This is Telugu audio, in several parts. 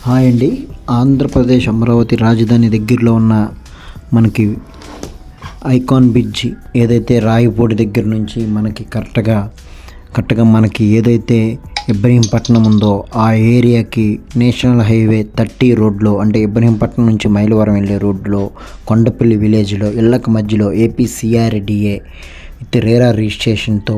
హాయ్ అండి. ఆంధ్రప్రదేశ్ అమరావతి రాజధాని దగ్గరలో ఉన్న మనకి ఐకాన్ బ్రిడ్జ్ ఏదైతే రాయపూడి దగ్గర నుంచి మనకి కరెక్ట్గా మనకి ఏదైతే ఇబ్రహీంపట్నం ఉందో ఆ ఏరియాకి నేషనల్ హైవే 30 రోడ్లో, అంటే ఇబ్రహీంపట్నం నుంచి మైలవరం వెళ్ళే రోడ్లో కొండపల్లి విలేజ్లో ఇళ్ళకి మధ్యలో APCRDA విత్ రేరా రిజిస్ట్రేషన్తో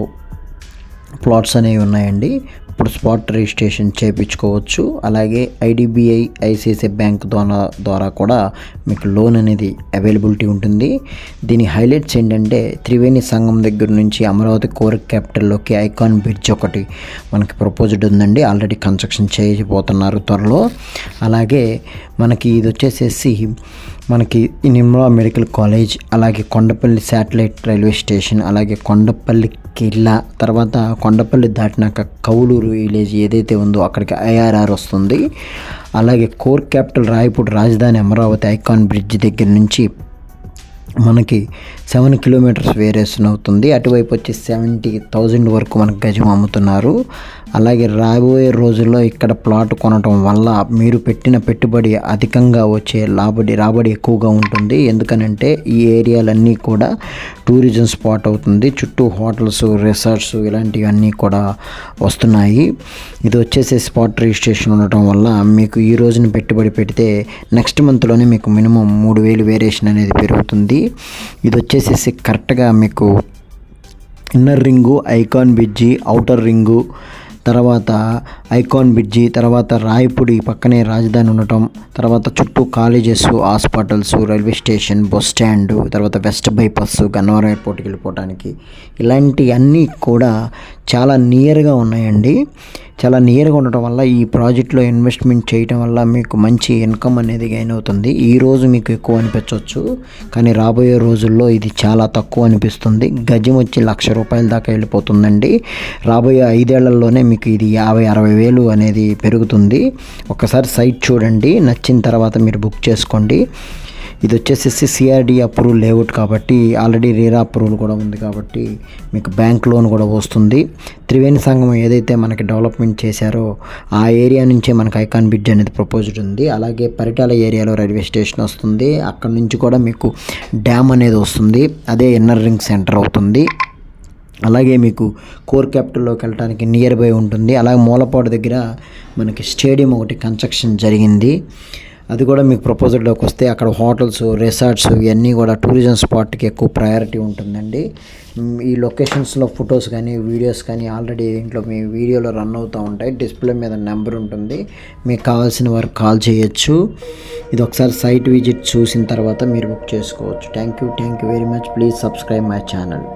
ప్లాట్స్ అనేవి ఉన్నాయండి. ఇప్పుడు స్పాట్ రిజిస్ట్రేషన్ చేయించుకోవచ్చు. అలాగే IDBI ICICI బ్యాంక్ ద్వారా కూడా మీకు లోన్ అనేది అవైలబిలిటీ ఉంటుంది. దీని హైలైట్స్ ఏంటంటే త్రివేణి సంఘం దగ్గర నుంచి అమరావతి కోర్ క్యాపిటల్లోకి ఐకాన్ బ్రిడ్జ్ ఒకటి మనకి ప్రపోజ్డ్ ఉందండి. ఆల్రెడీ కన్స్ట్రక్షన్ చేయబోతున్నారు త్వరలో. అలాగే మనకి ఇది వచ్చేసేసి మనకి నిర్మలా మెడికల్ కాలేజ్, అలాగే కొండపల్లి శాటిలైట్ రైల్వే స్టేషన్, అలాగే కొండపల్లి కిల్లా, తర్వాత కొండపల్లి దాటినాక కౌలూరు విలేజ్ ఏదైతే ఉందో అక్కడికి IRR వస్తుంది. అలాగే కోర్ క్యాపిటల్ రాయపూడి రాజధాని అమరావతి ఐకాన్ బ్రిడ్జ్ దగ్గర నుంచి మనకి 7 కిలోమీటర్స్ వేరియేషన్ అవుతుంది. అటువైపు వచ్చి 70,000 వరకు మనకు గజం అమ్ముతున్నారు. అలాగే రాబోయే రోజుల్లో ఇక్కడ ప్లాట్ కొనటం వల్ల మీరు పెట్టిన పెట్టుబడి అధికంగా వచ్చే రాబడి ఎక్కువగా ఉంటుంది. ఎందుకనంటే ఈ ఏరియాలన్నీ కూడా టూరిజం స్పాట్ అవుతుంది. చుట్టూ హోటల్స్, రిసార్ట్స్ ఇలాంటివన్నీ కూడా వస్తున్నాయి. ఇది వచ్చేసి స్పాట్ రిజిస్ట్రేషన్ ఉండటం వల్ల మీకు ఈ రోజున పెట్టుబడి పెడితే నెక్స్ట్ మంత్లోనే మీకు మినిమం 3,000 వేరియేషన్ అనేది పెరుగుతుంది. ఇది వచ్చేసేసి కరెక్ట్గా మీకు inner ring icon bridge, outer ring, తర్వాత ఐకాన్ బ్రిడ్జి, తర్వాత రాయపూడి పక్కనే రాజధాని ఉండటం, తర్వాత చుట్టూ colleges, hospitals, railway station, bus stand, తర్వాత వెస్ట్ బైపాస్ గన్నవరం ఎయిర్పోర్ట్కి వెళ్ళిపోవడానికి ఇలాంటివన్నీ కూడా చాలా నియర్గా ఉన్నాయండి. చాలా నియర్గా ఉండటం వల్ల ఈ ప్రాజెక్ట్లో ఇన్వెస్ట్మెంట్ చేయటం వల్ల మీకు మంచి ఇన్కమ్ అనేది గెయిన్ అవుతుంది. ఈరోజు మీకు ఎక్కువ అనిపించవచ్చు, కానీ రాబోయే రోజుల్లో ఇది చాలా తక్కువ అనిపిస్తుంది. గజం వచ్చి ₹1,00,000 దాకా వెళ్ళిపోతుందండి. రాబోయే 5 ఏళ్లలోనే మీకు ఇది 50-60 వేలు అనేది పెరుగుతుంది. ఒకసారి సైట్ చూడండి, నచ్చిన తర్వాత మీరు బుక్ చేసుకోండి. ఇది వచ్చేసేసి CRD అప్రూవల్ లేఅవుట్ కాబట్టి ఆల్రెడీ రేరా అప్రూవల్ కూడా ఉంది కాబట్టి మీకు బ్యాంక్ లోన్ కూడా వస్తుంది. త్రివేణి సంఘం ఏదైతే మనకి డెవలప్మెంట్ చేశారో ఆ ఏరియా నుంచే మనకి ఐకాన్ బ్రిడ్జ్ అనేది ప్రపోజ్డ్ ఉంది. అలాగే పరిటాల ఏరియాలో రైల్వే స్టేషన్ వస్తుంది. అక్కడ నుంచి కూడా మీకు డ్యామ్ అనేది వస్తుంది. అదే ఇన్నర్ రింగ్ సెంటర్ అవుతుంది. అలాగే మీకు కోర్ క్యాపిటల్లోకి వెళ్ళడానికి నియర్ బై ఉంటుంది. అలాగే మూలపాడు దగ్గర మనకి స్టేడియం ఒకటి కన్స్ట్రక్షన్ జరిగింది. అది కూడా మీకు ప్రపోజల్లోకి వస్తే అక్కడ హోటల్స్, రిసార్ట్స్ ఇవన్నీ కూడా టూరిజం స్పాట్కి ఎక్కువ ప్రయారిటీ ఉంటుందండి. ఈ లొకేషన్స్లో ఫొటోస్ కానీ వీడియోస్ కానీ ఆల్రెడీ దీంట్లో మీ వీడియోలో రన్ అవుతూ ఉంటాయి. డిస్ప్లే మీద నెంబర్ ఉంటుంది, మీకు కావాల్సిన వారికి కాల్ చేయొచ్చు. ఇది ఒకసారి సైట్ విజిట్ చూసిన తర్వాత మీరు బుక్ చేసుకోవచ్చు. Thank you very much. Please subscribe my channel.